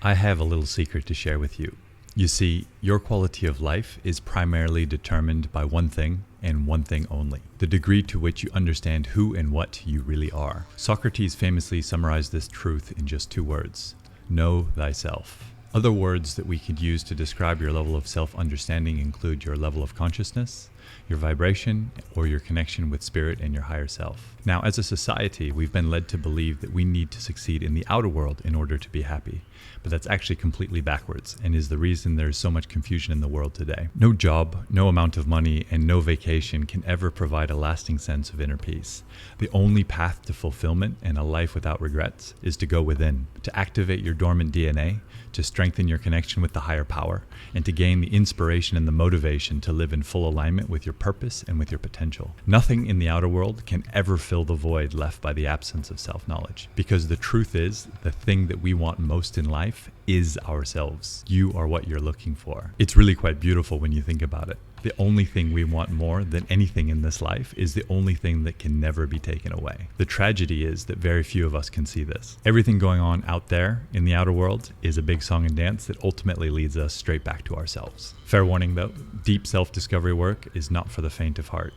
I have a little secret to share with you. You see, your quality of life is primarily determined by one thing and one thing only: the degree to which you understand who and what you really are. Socrates famously summarized this truth in just 2 words: know thyself. Other words that we could use to describe your level of self-understanding include your level of consciousness, your vibration, or your connection with spirit and your higher self. Now, as a society, we've been led to believe that we need to succeed in the outer world in order to be happy. But that's actually completely backwards and is the reason there's so much confusion in the world today. No job, no amount of money, and no vacation can ever provide a lasting sense of inner peace. The only path to fulfillment and a life without regrets is to go within, to activate your dormant DNA, to strengthen your connection with the higher power, and to gain the inspiration and the motivation to live in full alignment with your purpose and with your potential. Nothing in the outer world can ever fill the void left by the absence of self-knowledge, because the truth is, the thing that we want most in life is ourselves. You are what you're looking for. It's really quite beautiful when you think about it. The only thing we want more than anything in this life is the only thing that can never be taken away. The tragedy is that very few of us can see this. Everything going on out there in the outer world is a big song and dance that ultimately leads us straight back to ourselves. Fair warning though, deep self-discovery work is not for the faint of heart.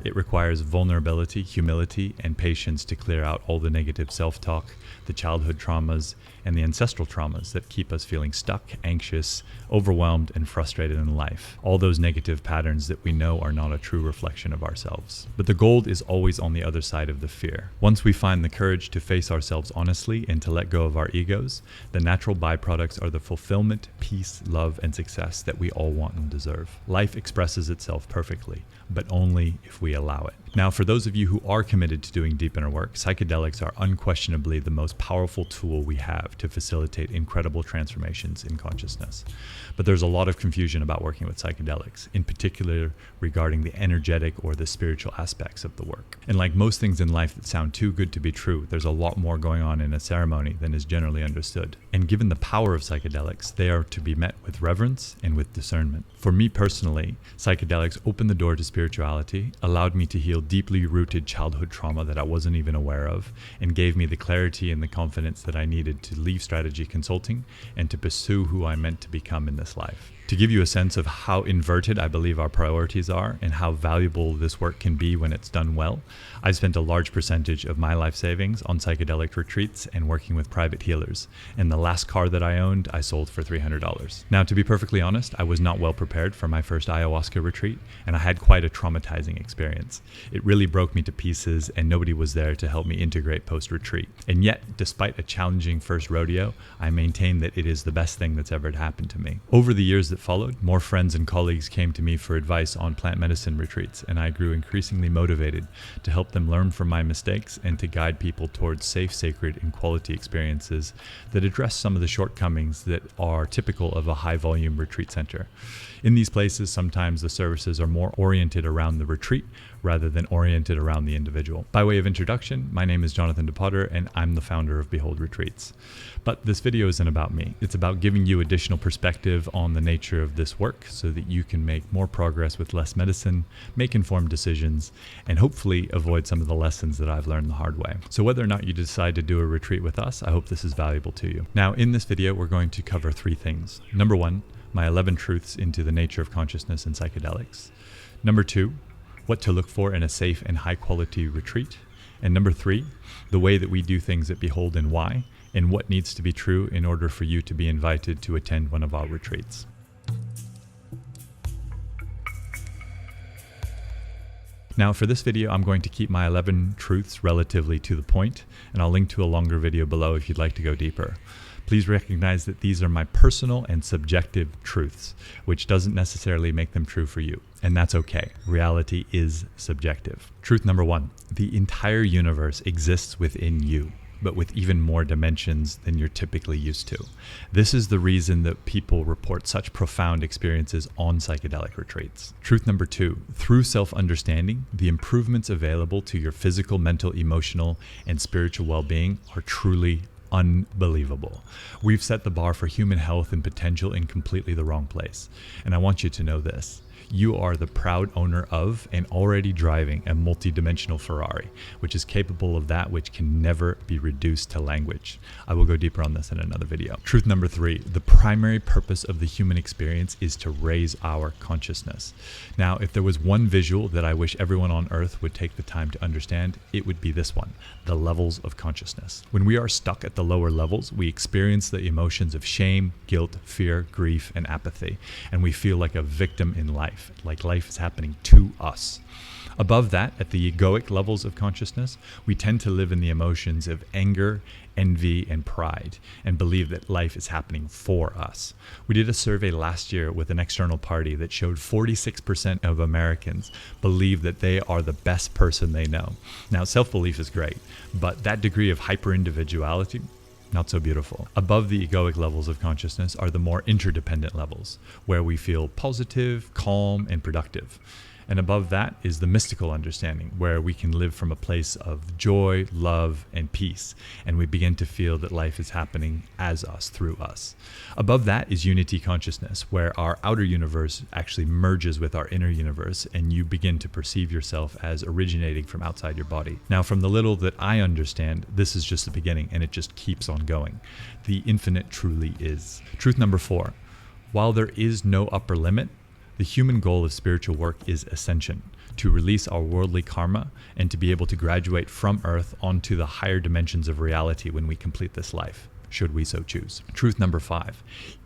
It requires vulnerability, humility, and patience to clear out all the negative self-talk, the childhood traumas, and the ancestral traumas that keep us feeling stuck, anxious, overwhelmed, and frustrated in life. All those negative patterns that we know are not a true reflection of ourselves. But the gold is always on the other side of the fear. Once we find the courage to face ourselves honestly and to let go of our egos, the natural byproducts are the fulfillment, peace, love, and success that we all want and deserve. Life expresses itself perfectly, but only if we allow it. Now, for those of you who are committed to doing deep inner work, psychedelics are unquestionably the most powerful tool we have to facilitate incredible transformations in consciousness. But there's a lot of confusion about working with psychedelics, in particular regarding the energetic or the spiritual aspects of the work. And like most things in life that sound too good to be true, there's a lot more going on in a ceremony than is generally understood. And given the power of psychedelics, they are to be met with reverence and with discernment. For me personally, psychedelics opened the door to spirituality, allowed me to heal deeply rooted childhood trauma that I wasn't even aware of, and gave me the clarity and the confidence that I needed to leave strategy consulting and to pursue who I'm meant to become in this life. To give you a sense of how inverted I believe our priorities are and how valuable this work can be when it's done well, I've spent a large percentage of my life savings on psychedelic retreats and working with private healers. And the last car that I owned, I sold for $300. Now, to be perfectly honest, I was not well prepared for my first ayahuasca retreat, and I had quite a traumatizing experience. It really broke me to pieces, and nobody was there to help me integrate post-retreat. And yet, despite a challenging first rodeo, I maintain that it is the best thing that's ever happened to me. Over the years that followed, more friends and colleagues came to me for advice on plant medicine retreats, and I grew increasingly motivated to help them learn from my mistakes and to guide people towards safe, sacred, and quality experiences that address some of the shortcomings that are typical of a high-volume retreat center. In these places, sometimes the services are more oriented around the retreat rather than oriented around the individual. By way of introduction, my name is Jonathan DePotter, and I'm the founder of Behold Retreats. But this video isn't about me. It's about giving you additional perspective on the nature of this work so that you can make more progress with less medicine, make informed decisions, and hopefully avoid some of the lessons that I've learned the hard way. So whether or not you decide to do a retreat with us, I hope this is valuable to you. Now, in this video, we're going to cover 3 things. Number 1, my 11 truths into the nature of consciousness and psychedelics. Number 2, what to look for in a safe and high quality retreat. And number 3, the way that we do things at Behold and why, and what needs to be true in order for you to be invited to attend one of our retreats. Now for this video, I'm going to keep my 11 truths relatively to the point, and I'll link to a longer video below if you'd like to go deeper. Please recognize that these are my personal and subjective truths, which doesn't necessarily make them true for you. And that's okay. Reality is subjective. Truth number 1, the entire universe exists within you, but with even more dimensions than you're typically used to. This is the reason that people report such profound experiences on psychedelic retreats. Truth number 2, through self-understanding, the improvements available to your physical, mental, emotional, and spiritual well-being are truly unbelievable. We've set the bar for human health and potential in completely the wrong place. And I want you to know this. you are the proud owner of and already driving a multi-dimensional Ferrari, which is capable of that which can never be reduced to language. I will go deeper on this in another video. Truth number 3, the primary purpose of the human experience is to raise our consciousness. Now, if there was one visual that I wish everyone on earth would take the time to understand, it would be this one: the levels of consciousness. When we are stuck at the lower levels, we experience the emotions of shame, guilt, fear, grief, and apathy, and we feel like a victim in life, like life is happening to us. Above that, at the egoic levels of consciousness, we tend to live in the emotions of anger, envy, and pride, and believe that life is happening for us. We did a survey last year with an external party that showed 46% of Americans believe that they are the best person they know. Now, self-belief is great, but that degree of hyper-individuality, not so beautiful. Above the egoic levels of consciousness are the more interdependent levels, where we feel positive, calm, and productive. And above that is the mystical understanding, where we can live from a place of joy, love, and peace, and we begin to feel that life is happening as us, through us. Above that is unity consciousness, where our outer universe actually merges with our inner universe, and you begin to perceive yourself as originating from outside your body. Now, from the little that I understand, this is just the beginning, and it just keeps on going. The infinite truly is. Truth number 4, while there is no upper limit, the human goal of spiritual work is ascension, to release our worldly karma and to be able to graduate from earth onto the higher dimensions of reality when we complete this life, should we so choose. Truth number 5,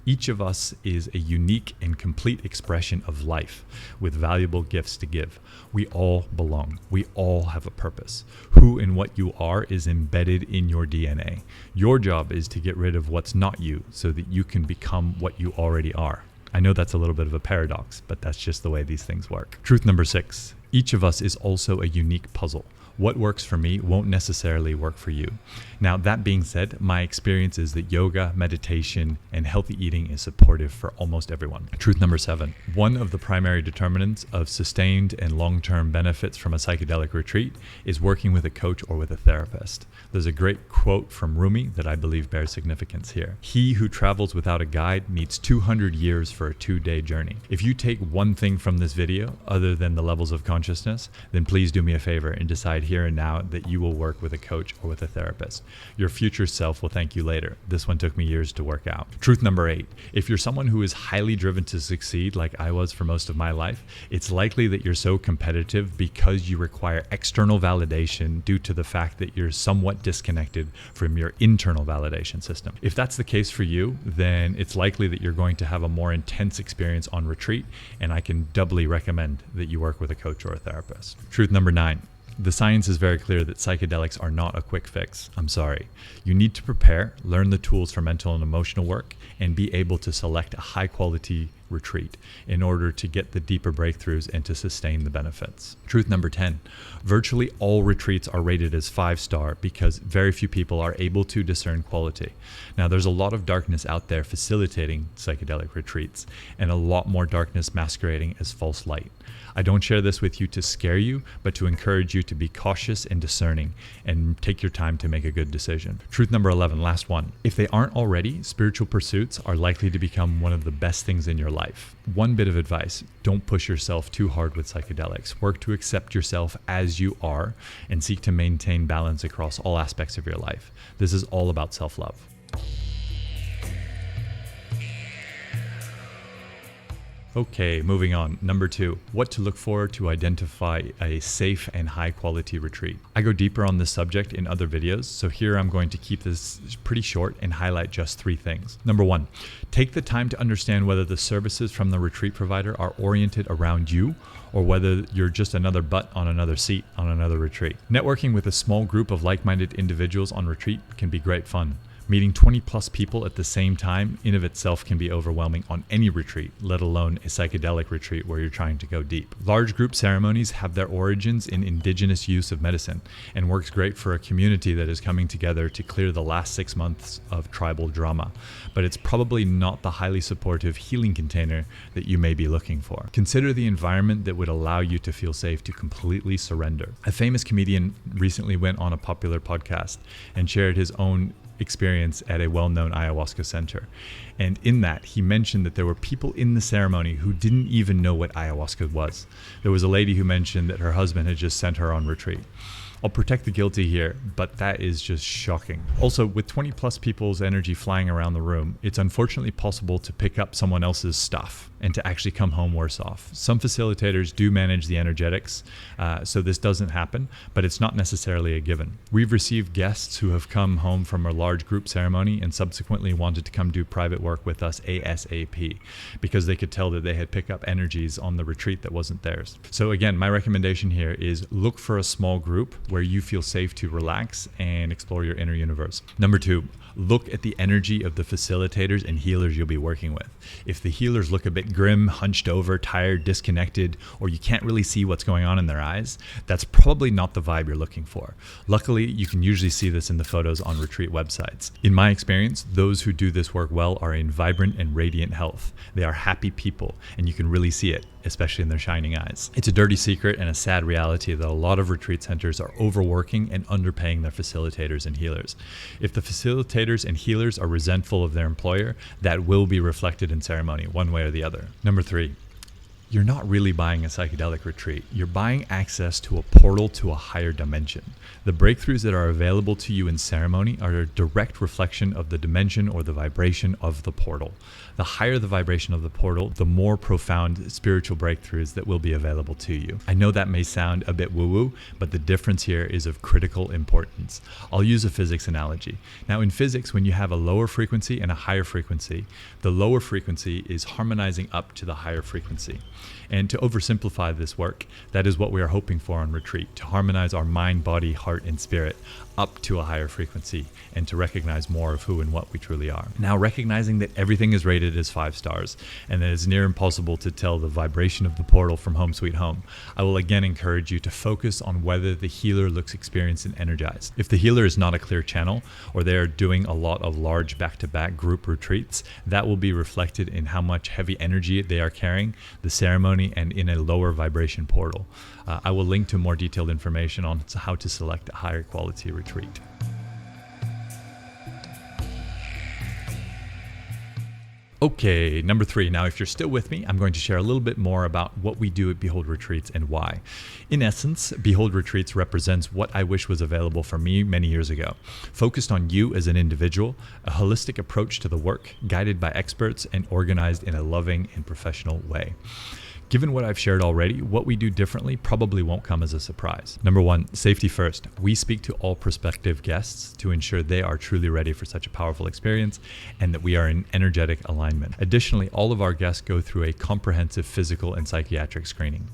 each of us is a unique and complete expression of life with valuable gifts to give. We all belong. We all have a purpose. Who and what you are is embedded in your DNA. Your job is to get rid of what's not you so that you can become what you already are. I know that's a little bit of a paradox, but that's just the way these things work. Truth number 6, each of us is also a unique puzzle. What works for me won't necessarily work for you. Now, that being said, my experience is that yoga, meditation, and healthy eating is supportive for almost everyone. Truth number 7, one of the primary determinants of sustained and long-term benefits from a psychedelic retreat is working with a coach or with a therapist. There's a great quote from Rumi that I believe bears significance here. He who travels without a guide needs 200 years for a 2-day journey. If you take one thing from this video, other than the levels of consciousness, then please do me a favor and decide here and now that you will work with a coach or with a therapist. Your future self will thank you later. This one took me years to work out. Truth number 8, if you're someone who is highly driven to succeed like I was for most of my life, it's likely that you're so competitive because you require external validation due to the fact that you're somewhat disconnected from your internal validation system. If that's the case for you, then it's likely that you're going to have a more intense experience on retreat, and I can doubly recommend that you work with a coach or a therapist. Truth number 9, the science is very clear that psychedelics are not a quick fix. I'm sorry. You need to prepare, learn the tools for mental and emotional work, and be able to select a high-quality retreat in order to get the deeper breakthroughs and to sustain the benefits. Truth number 10, virtually all retreats are rated as 5-star because very few people are able to discern quality. Now, there's a lot of darkness out there facilitating psychedelic retreats, and a lot more darkness masquerading as false light. I don't share this with you to scare you, but to encourage you to be cautious and discerning and take your time to make a good decision. Truth number 11, last one. If they aren't already, spiritual pursuits are likely to become one of the best things in your life. One bit of advice, don't push yourself too hard with psychedelics. Work to accept yourself as you are and seek to maintain balance across all aspects of your life. This is all about self-love. Okay, moving on. Number 2, what to look for to identify a safe and high quality retreat. I go deeper on this subject in other videos, so here I'm going to keep this pretty short and highlight just 3 things. Number 1, take the time to understand whether the services from the retreat provider are oriented around you or whether you're just another butt on another seat on another retreat. Networking with a small group of like-minded individuals on retreat can be great fun. Meeting 20 plus people at the same time in of itself can be overwhelming on any retreat, let alone a psychedelic retreat where you're trying to go deep. Large group ceremonies have their origins in indigenous use of medicine and works great for a community that is coming together to clear the last 6 months of tribal drama, but it's probably not the highly supportive healing container that you may be looking for. Consider the environment that would allow you to feel safe to completely surrender. A famous comedian recently went on a popular podcast and shared his own experience experience at a well-known ayahuasca center. And in that, he mentioned that there were people in the ceremony who didn't even know what ayahuasca was. There was a lady who mentioned that her husband had just sent her on retreat. I'll protect the guilty here, but that is just shocking. Also, with 20 plus people's energy flying around the room, it's unfortunately possible to pick up someone else's stuff and to actually come home worse off. Some facilitators do manage the energetics, so this doesn't happen, but it's not necessarily a given. We've received guests who have come home from a large group ceremony and subsequently wanted to come do private work with us ASAP because they could tell that they had picked up energies on the retreat that wasn't theirs. So again, my recommendation here is look for a small group where you feel safe to relax and explore your inner universe. Number 2, look at the energy of the facilitators and healers you'll be working with. If the healers look a bit grim, hunched over, tired, disconnected, or you can't really see what's going on in their eyes, that's probably not the vibe you're looking for. Luckily, you can usually see this in the photos on retreat websites. In my experience, those who do this work well are in vibrant and radiant health. They are happy people, and you can really see it, especially in their shining eyes. It's a dirty secret and a sad reality that a lot of retreat centers are overworking and underpaying their facilitators and healers. If the facilitators and healers are resentful of their employer, that will be reflected in ceremony, one way or the other. Number 3, you're not really buying a psychedelic retreat. You're buying access to a portal to a higher dimension. The breakthroughs that are available to you in ceremony are a direct reflection of the dimension or the vibration of the portal. The higher the vibration of the portal, the more profound spiritual breakthroughs that will be available to you. I know that may sound a bit woo-woo, but the difference here is of critical importance. I'll use a physics analogy. Now in physics, when you have a lower frequency and a higher frequency, the lower frequency is harmonizing up to the higher frequency. And to oversimplify this work, that is what we are hoping for on retreat, to harmonize our mind, body, heart, and spirit up to a higher frequency and to recognize more of who and what we truly are. Now, recognizing that everything is rated as 5 stars and that it's near impossible to tell the vibration of the portal from home sweet home, I will again encourage you to focus on whether the healer looks experienced and energized. If the healer is not a clear channel or they are doing a lot of large back-to-back group retreats, that will be reflected in how much heavy energy they are carrying, the ceremony, and in a lower vibration portal. I will link to more detailed information on how to select a higher quality retreat. Okay, number 3. Now, if you're still with me, I'm going to share a little bit more about what we do at Behold Retreats and why. In essence, Behold Retreats represents what I wish was available for me many years ago. Focused on you as an individual, a holistic approach to the work, guided by experts and organized in a loving and professional way. Given what I've shared already, what we do differently probably won't come as a surprise. Number 1, safety first. We speak to all prospective guests to ensure they are truly ready for such a powerful experience and that we are in energetic alignment. Additionally, all of our guests go through a comprehensive physical and psychiatric screening.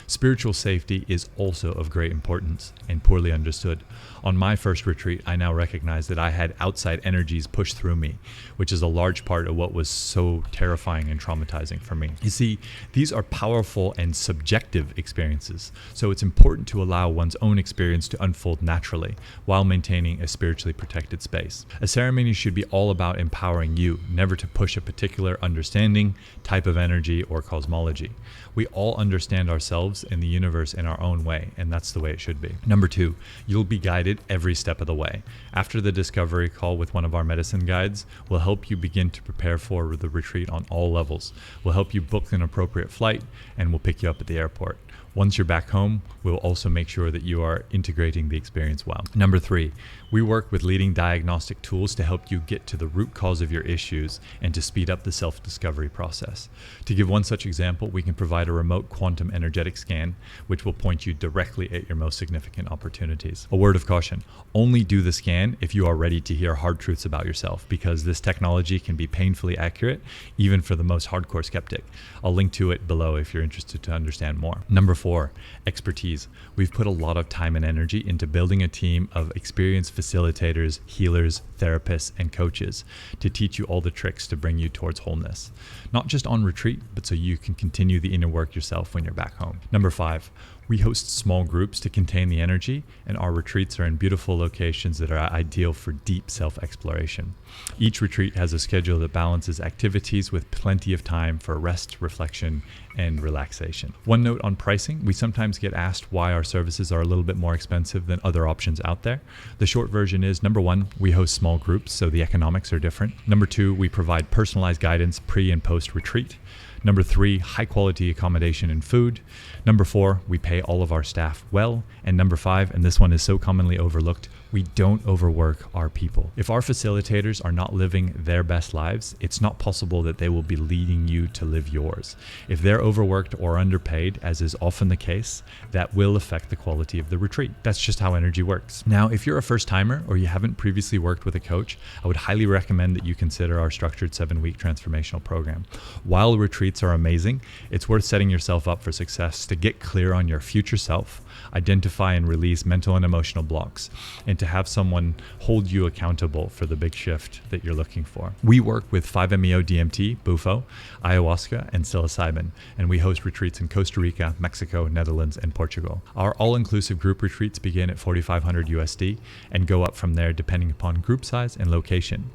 Spiritual safety is also of great importance and poorly understood. On my first retreat, I now recognize that I had outside energies push through me, which is a large part of what was so terrifying and traumatizing for me. You see, these are powerful and subjective experiences, so it's important to allow one's own experience to unfold naturally while maintaining a spiritually protected space. A ceremony should be all about empowering you, never to push a particular understanding, type of energy, or cosmology. We all understand ourselves and the universe in our own way, and that's the way it should be. Number 2, you'll be guided every step of the way. After the discovery call with one of our medicine guides, we'll help you begin to prepare for the retreat on all levels. We'll help you book an appropriate flight, and we'll pick you up at the airport. Once you're back home, we'll also make sure that you are integrating the experience well. Number 3, we work with leading diagnostic tools to help you get to the root cause of your issues and to speed up the self-discovery process. To give one such example, we can provide a remote quantum energetic scan, which will point you directly at your most significant opportunities. A word of caution, only do the scan if you are ready to hear hard truths about yourself, because this technology can be painfully accurate, even for the most hardcore skeptic. I'll link to it below if you're interested to understand more. Number 4, expertise. We've put a lot of time and energy into building a team of experienced facilitators, healers, therapists, and coaches to teach you all the tricks to bring you towards wholeness. Not just on retreat, but so you can continue the inner work yourself when you're back home. Number 5, We host small groups to contain the energy, and our retreats are in beautiful locations that are ideal for deep self-exploration. Each retreat has a schedule that balances activities with plenty of time for rest, reflection, and relaxation. One note on pricing: we sometimes get asked why our services are a little bit more expensive than other options out there. The short version is, number one, we host small groups, so the economics are different. Number two, we provide personalized guidance pre and post retreat. Number three, high quality accommodation and food. Number four, we pay all of our staff well. And number five, and this one is so commonly overlooked, we don't overwork our people. If our facilitators are not living their best lives, it's not possible that they will be leading you to live yours. If they're overworked or underpaid, as is often the case, that will affect the quality of the retreat. That's just how energy works. Now, if you're a first timer or you haven't previously worked with a coach, I would highly recommend that you consider our structured 7-week transformational program. While retreats are amazing, it's worth setting yourself up for success to get clear on your future self, identify and release mental and emotional blocks, and to have someone hold you accountable for the big shift that you're looking for. We work with 5-MeO-DMT, Bufo, ayahuasca, and psilocybin, and we host retreats in Costa Rica, Mexico, Netherlands, and Portugal. Our all-inclusive group retreats begin at $4,500 USD and go up from there depending upon group size and location.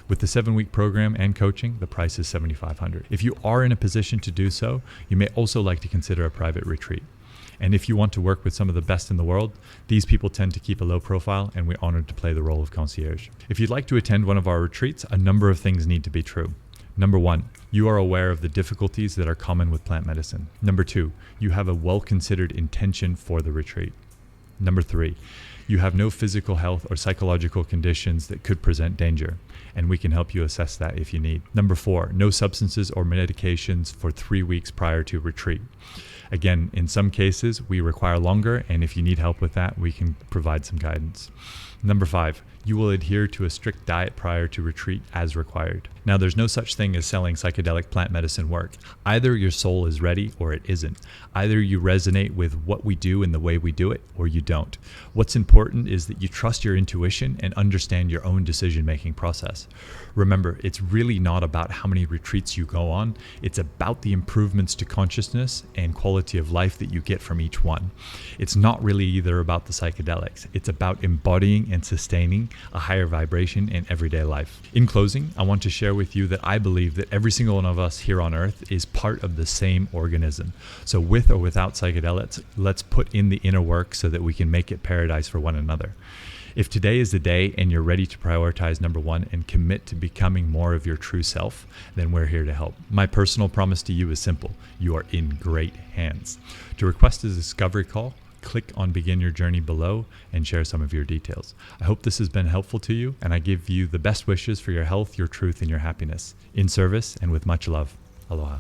With the 7-week program and coaching, the price is $7,500. If you are in a position to do so, you may also like to consider a private retreat. And if you want to work with some of the best in the world, these people tend to keep a low profile, and we're honored to play the role of concierge. If you'd like to attend one of our retreats, a number of things need to be true. Number one, you are aware of the difficulties that are common with plant medicine. Number two, you have a well-considered intention for the retreat. Number three, you have no physical health or psychological conditions that could present danger, and we can help you assess that if you need. Number four, no substances or medications for 3 weeks prior to retreat. Again, in some cases, we require longer, and if you need help with that, we can provide some guidance. Number five, you will adhere to a strict diet prior to retreat as required. Now, there's no such thing as selling psychedelic plant medicine work. Either your soul is ready or it isn't. Either you resonate with what we do and the way we do it, or you don't. What's important is that you trust your intuition and understand your own decision-making process. Remember, it's really not about how many retreats you go on. It's about the improvements to consciousness and quality of life that you get from each one. It's not really either about the psychedelics. It's about embodying and sustaining a higher vibration in everyday life. In closing, I want to share with you that I believe that every single one of us here on Earth is part of the same organism. So with or without psychedelics, let's put in the inner work so that we can make it paradise for one another. If today is the day and you're ready to prioritize number one and commit to becoming more of your true self, then we're here to help. My personal promise to you is simple. You are in great hands. To request a discovery call, click on Begin Your Journey below and share some of your details. I hope this has been helpful to you, and I give you the best wishes for your health, your truth, and your happiness. In service and with much love. Aloha.